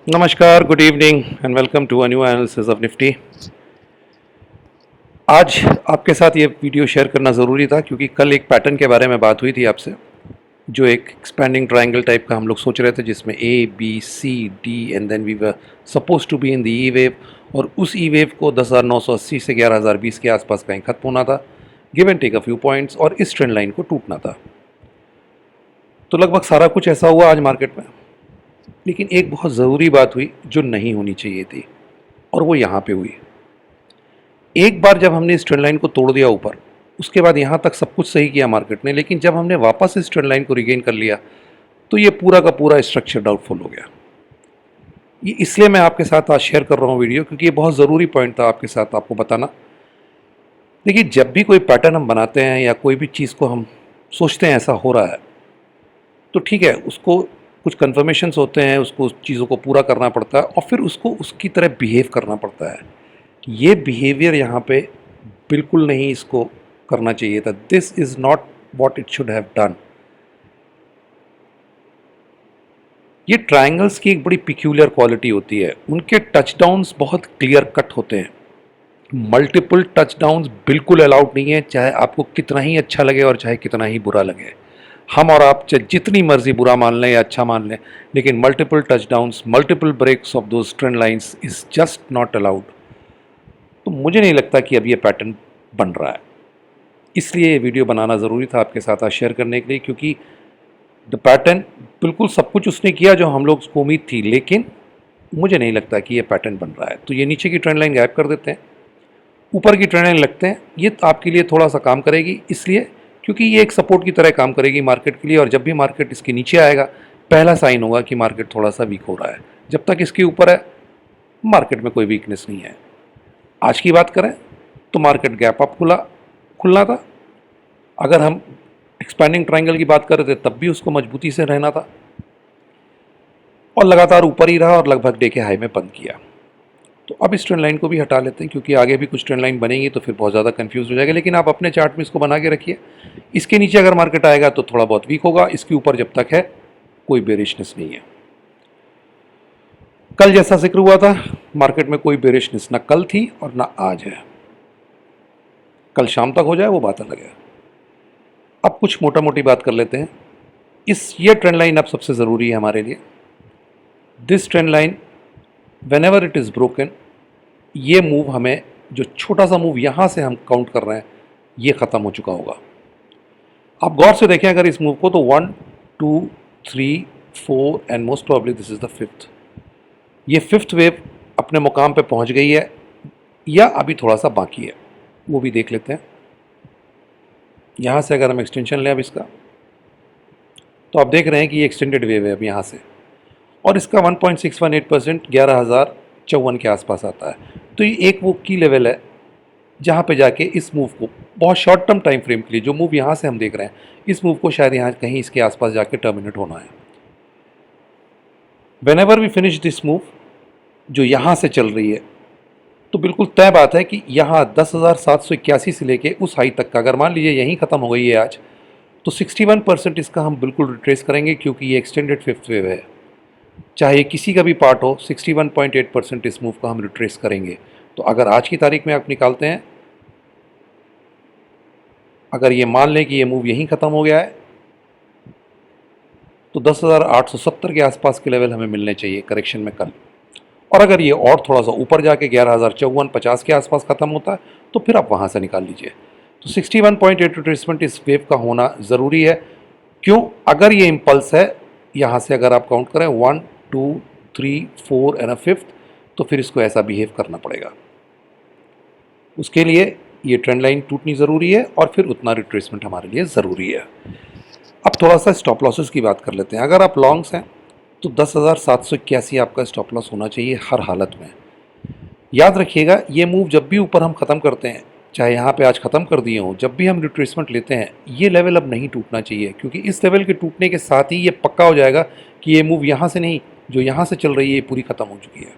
नमस्कार, good evening and welcome to a new analysis of Nifty. आज आपके साथ ये वीडियो शेयर करना ज़रूरी था क्योंकि कल एक पैटर्न के बारे में बात हुई थी आपसे, जो एक एक्सपेंडिंग ट्रायंगल टाइप का हम लोग सोच रहे थे, जिसमें A B C D and then we were supposed to be in the E wave, और उस ई वेव को 10,980 से 11,020 के आसपास कहीं खत्म होना था, give and take a few points, और इस ट्रेंड लाइन को टूटना था। तो लगभग सारा कुछ ऐसा हुआ आज मार्केट में, लेकिन एक बहुत ज़रूरी बात हुई जो नहीं होनी चाहिए थी, और वो यहाँ पे हुई। एक बार जब हमने इस ट्रेंड लाइन को तोड़ दिया ऊपर, उसके बाद यहाँ तक सब कुछ सही किया मार्केट ने, लेकिन जब हमने वापस इस ट्रेंड लाइन को रिगेन कर लिया तो ये पूरा का पूरा स्ट्रक्चर डाउटफुल हो गया। ये इसलिए मैं आपके साथ आज शेयर कर रहा हूँ वीडियो, क्योंकि ये बहुत ज़रूरी पॉइंट था आपके साथ आपको बताना। देखिए, जब भी कोई पैटर्न हम बनाते हैं या कोई भी चीज़ को हम सोचते हैं ऐसा हो रहा है, तो ठीक है, उसको कुछ कन्फर्मेशंस होते हैं, उसको उस चीज़ों को पूरा करना पड़ता है और फिर उसको उसकी तरह बिहेव करना पड़ता है। ये बिहेवियर यहाँ पे बिल्कुल नहीं इसको करना चाहिए था। This is not what it should have done. ये ट्रायंगल्स की एक बड़ी पिक्यूलियर क्वालिटी होती है, उनके टचडाउन्स बहुत क्लियर कट होते हैं। मल्टीपल टचडाउन्स बिल्कुल अलाउड नहीं है, चाहे आपको कितना ही अच्छा लगे और चाहे कितना ही बुरा लगे। हम और आप चाहे जितनी मर्जी बुरा मान लें या अच्छा मान लें, लेकिन multiple touchdowns, multiple breaks of those trend lines is just not allowed. तो मुझे नहीं लगता कि अब ये पैटर्न बन रहा है, इसलिए ये वीडियो बनाना ज़रूरी था आपके साथ आज शेयर करने के लिए, क्योंकि द पैटर्न बिल्कुल सब कुछ उसने किया जो हम लोग को उम्मीद थी, लेकिन मुझे नहीं लगता कि ये पैटर्न बन रहा है। तो ये नीचे की ट्रेंड लाइन गायब कर देते हैं, ऊपर की ट्रेंड लाइन लगते हैं। ये आपके लिए थोड़ा सा काम करेगी, इसलिए क्योंकि ये एक सपोर्ट की तरह काम करेगी मार्केट के लिए, और जब भी मार्केट इसके नीचे आएगा, पहला साइन होगा कि मार्केट थोड़ा सा वीक हो रहा है। जब तक इसके ऊपर है, मार्केट में कोई वीकनेस नहीं है। आज की बात करें तो मार्केट गैप अप खुलना था। अगर हम एक्सपैंडिंग ट्रायंगल की बात कर रहे थे तब भी उसको मजबूती से रहना था, और लगातार ऊपर ही रहा और लगभग डे के हाई में बंद किया। तो अब इस ट्रेंड लाइन को भी हटा लेते हैं, क्योंकि आगे भी कुछ ट्रेंड लाइन बनेंगी तो फिर बहुत ज़्यादा कंफ्यूज हो जाएगा। लेकिन आप अपने चार्ट में इसको बना के रखिए। इसके नीचे अगर मार्केट आएगा तो थोड़ा बहुत वीक होगा, इसके ऊपर जब तक है कोई बेरिशनेस नहीं है। कल जैसा जिक्र हुआ था, मार्केट में कोई बेरिशनेस ना कल थी और ना आज है। कल शाम तक हो जाए वो बात अलग है। अब कुछ मोटा मोटी बात कर लेते हैं। ये ट्रेंड लाइन अब सबसे ज़रूरी है हमारे लिए। This trend line when ever it is broken, ये मूव हमें, जो छोटा सा मूव यहाँ से हम काउंट कर रहे हैं, ये ख़त्म हो चुका होगा। आप गौर से देखें अगर इस मूव को, तो 1 2 3 4 and most probably this is the fifth. ये फिफ्थ वेव अपने मुकाम पे पहुँच गई है या अभी थोड़ा सा बाकी है, वो भी देख लेते हैं। यहाँ से अगर हम एक्सटेंशन लें अब इसका, तो आप देख रहे हैं कि ये एक्सटेंडेड वेव है अब यहाँ से, और इसका 1.618% 11,054 के आसपास आता है। तो ये एक वो की लेवल है जहाँ पे जाके इस मूव को बहुत शॉर्ट टर्म टाइम फ्रेम के लिए, जो मूव यहाँ से हम देख रहे हैं, इस मूव को शायद यहाँ कहीं इसके आसपास जाके टर्मिनेट होना है। Whenever we finish this move जो यहाँ से चल रही है, तो बिल्कुल तय बात है कि यहाँ 10,781 से लेके उस हाई तक का, अगर मान लीजिए यहीं ख़त्म हो गई है आज, तो 61% इसका हम बिल्कुल रिट्रेस करेंगे, क्योंकि ये एक्सटेंडेड फिफ्थ वेव है। चाहे किसी का भी पार्ट हो, 61.8% इस मूव का हम रिट्रेस करेंगे। तो अगर आज की तारीख में आप निकालते हैं, अगर ये मान लें कि ये मूव यहीं ख़त्म हो गया है, तो 10,870 के आसपास के लेवल हमें मिलने चाहिए करेक्शन में कल। और अगर ये और थोड़ा सा ऊपर जाके 11,054-50 के आसपास ख़त्म होता है, तो फिर आप वहाँ से निकाल लीजिए। तो 61.8 रिट्रेसमेंट इस वेव का होना ज़रूरी है। क्यों? अगर ये इम्पल्स है, यहाँ से अगर आप काउंट करें 1 2 3 4 एंड अ फिफ्थ, तो फिर इसको ऐसा बिहेव करना पड़ेगा। उसके लिए ये ट्रेंड लाइन टूटनी ज़रूरी है, और फिर उतना रिट्रेसमेंट हमारे लिए ज़रूरी है। अब थोड़ा सा स्टॉप लॉसेस की बात कर लेते हैं। अगर आप लॉन्ग्स हैं तो 10,781 आपका स्टॉप लॉस होना चाहिए हर हालत में। याद रखिएगा, ये मूव जब भी ऊपर हम ख़त्म करते हैं, चाहे यहाँ पे आज ख़त्म कर दिए हों, जब भी हम रिट्रेसमेंट लेते हैं, ये लेवल अब नहीं टूटना चाहिए, क्योंकि इस लेवल के टूटने के साथ ही ये पक्का हो जाएगा कि ये मूव यहाँ से नहीं, जो यहाँ से चल रही है, ये पूरी ख़त्म हो चुकी है।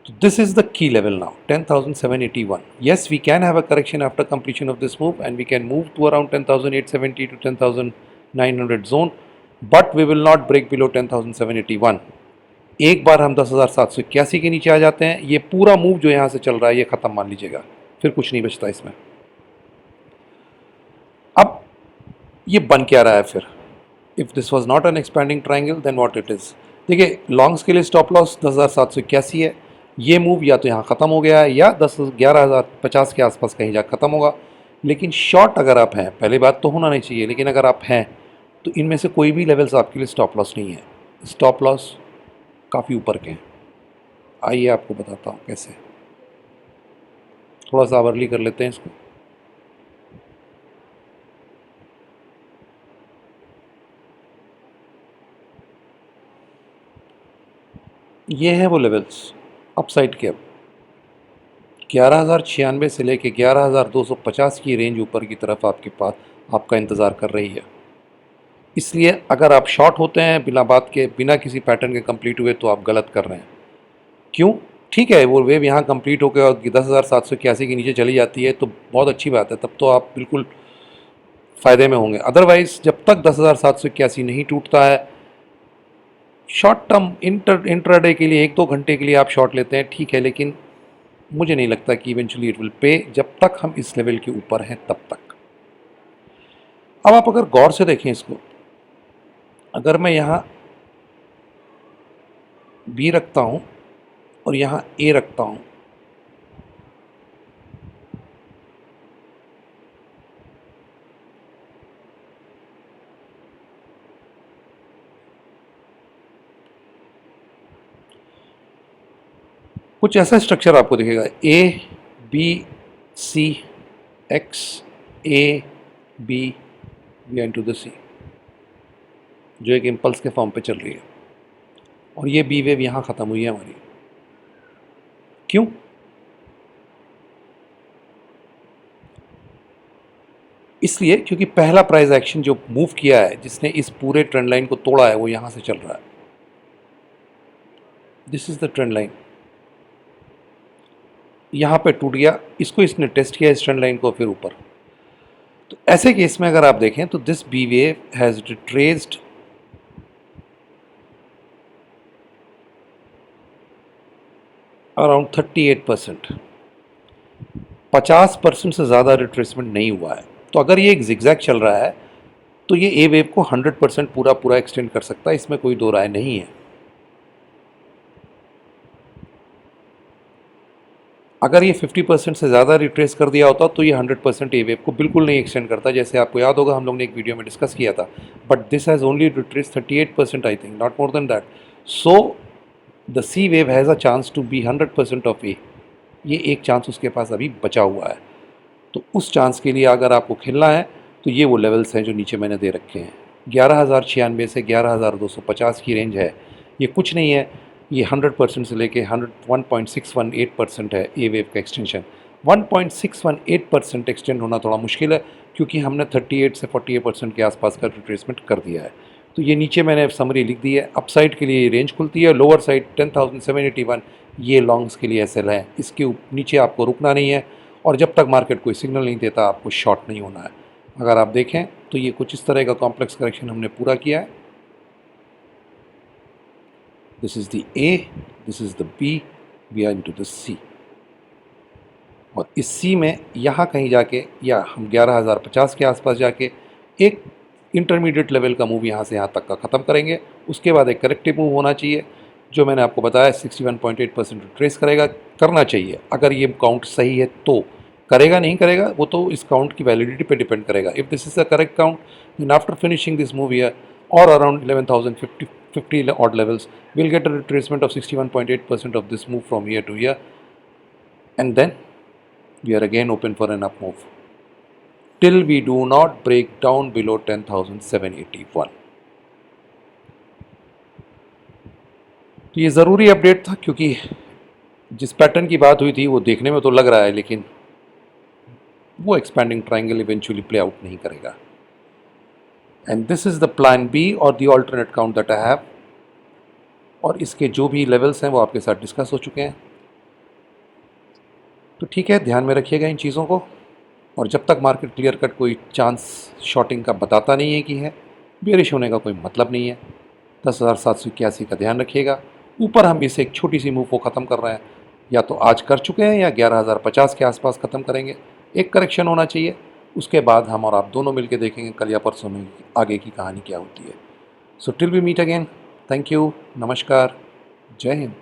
तो this is the key level now, 10,781। Yes, we can have a correction after completion of this move and we can move to around 10,870 to 10,900 zone, but we will not break below 10,781. एक बार हम 10,781 के नीचे आ जाते हैं, ये पूरा move जो यहाँ से चल रहा है ये ख़त्म मान लीजिएगा, फिर कुछ नहीं बचता इसमें। अब ये बन क्या रहा है फिर? If this was not an expanding triangle then what it is. देखिए लॉन्ग्स के लिए स्टॉप लॉस 10,781 है, ये मूव या तो यहाँ ख़त्म हो गया है या 11,050 के आसपास कहीं जाकर ख़त्म होगा। लेकिन शॉर्ट अगर आप हैं, पहली बात तो होना नहीं चाहिए, लेकिन अगर आप हैं तो इनमें से कोई भी लेवल्स आपके लिए स्टॉप लॉस नहीं है। स्टॉप लॉस काफ़ी ऊपर के हैं। आइए आपको बताता हूँ कैसे। थोड़ा सा आवरली कर लेते हैं इसको। ये हैं वो लेवल्स अपसाइड के। अब 11,096 से लेके 11,250 की रेंज ऊपर की तरफ आपके पास आपका इंतज़ार कर रही है। इसलिए अगर आप शॉर्ट होते हैं बिना बात के, बिना किसी पैटर्न के कंप्लीट हुए, तो आप गलत कर रहे हैं। क्यों? ठीक है, वो वेव यहाँ कंप्लीट होकर और 10,781 के नीचे चली जाती है तो बहुत अच्छी बात है, तब तो आप बिल्कुल फ़ायदे में होंगे। अदरवाइज़ जब तक 10,781 नहीं टूटता है, शॉर्ट टर्म इंट्राडे के लिए 1-2 घंटे के लिए आप शॉर्ट लेते हैं, ठीक है, लेकिन मुझे नहीं लगता कि इवेंचुअली इट विल पे जब तक हम इस लेवल के ऊपर हैं तब तक। अब आप अगर गौर से देखें इसको, अगर मैं यहाँ बी रखता हूँ और यहाँ ए रखता हूँ, कुछ ऐसा स्ट्रक्चर आपको दिखेगा, A B C X A B we into the C, जो एक इम्पल्स के फॉर्म पे चल रही है। और ये बी वेव यहाँ ख़त्म हुई है हमारी। क्यों? इसलिए क्योंकि पहला प्राइस एक्शन जो मूव किया है, जिसने इस पूरे ट्रेंड लाइन को तोड़ा है, वो यहाँ से चल रहा है। This is the trend line. यहाँ पे टूट गया, इसको इसने टेस्ट किया, इस ट्रेंड लाइन को, फिर ऊपर। तो ऐसे केस में अगर आप देखें तो this B wave has retraced around 38%। 50% से ज़्यादा रिट्रेसमेंट नहीं हुआ है। तो अगर ये एक जिगजैग चल रहा है तो ये ए वेव को 100% पूरा पूरा एक्सटेंड कर सकता है, इसमें कोई दो राय नहीं है। अगर ये 50% से ज़्यादा रिट्रेस कर दिया होता तो ये 100% ए वेव को बिल्कुल नहीं एक्सटेंड करता, जैसे आपको याद होगा हम लोग ने एक वीडियो में डिस्कस किया था। But this has only retrace 38%, I think, not more than that. So the C wave has a chance to be 100% of A. ये एक चांस उसके पास अभी बचा हुआ है। तो उस चांस के लिए अगर आपको खेलना है तो ये वो लेवल्स हैं जो नीचे मैंने दे रखे हैं। 11,096 से 11,250 की रेंज है। ये कुछ नहीं है, ये 100% से लेके 101.618% है ए वेव का एक्सटेंशन। 1.618% एक्सटेंड होना थोड़ा मुश्किल है, क्योंकि हमने 38 से 48% के आसपास का रिट्रेसमेंट कर दिया है। तो ये नीचे मैंने समरी लिख दी है। अप साइड के लिए रेंज खुलती है, लोअर साइड 10,781, ये लॉन्ग्स के लिए एसएल है। इसके नीचे आपको रुकना नहीं है, और जब तक मार्केट कोई सिग्नल नहीं देता आपको शॉर्ट नहीं होना है। अगर आप देखें तो ये कुछ इस तरह का कॉम्प्लेक्स करेक्शन हमने पूरा किया है। This is the A, this is the B, we are into the C. और इस सी में यहाँ कहीं जाके, या हम 11,050 के आसपास जाके एक इंटरमीडिएट लेवल का मूव यहाँ से यहाँ तक का ख़त्म करेंगे। उसके बाद एक करेक्टिव मूव होना चाहिए, जो मैंने आपको बताया 61.8% ट्रेस करेगा, करना चाहिए। अगर ये काउंट सही है तो करेगा, नहीं करेगा वो तो इस काउंट की वैलिडिटी पे डिपेंड करेगा। If this is a correct count, then after finishing this move here और around 11,050 odd levels, we'll get a retracement of 61.8% of this move from here to here, and then we are again open for an up move till we do not break down below 10,781. तो ये ज़रूरी update था, क्योंकि जिस pattern की बात हुई थी वो देखने में तो लग रहा है, लेकिन वो expanding triangle eventually play out नहीं करेगा। And this is the plan B और the alternate count that I have. और इसके जो भी लेवल्स हैं वो आपके साथ डिस्कस हो चुके हैं। तो ठीक है, ध्यान में रखिएगा इन चीज़ों को। और जब तक मार्केट क्लियर कट कोई चांस शॉर्टिंग का बताता नहीं है कि है, बेरिश होने का कोई मतलब नहीं है। 10,781 का ध्यान रखिएगा। ऊपर हम इसे एक छोटी सी मूव को ख़त्म कर रहे हैं, या तो आज कर चुके हैं या 11,050 के आसपास ख़त्म करेंगे। एक करेक्शन होना चाहिए, उसके बाद हम और आप दोनों मिलकर देखेंगे कल या परसों में आगे की कहानी क्या होती है। So till we meet again, thank you, नमस्कार, जय हिंद।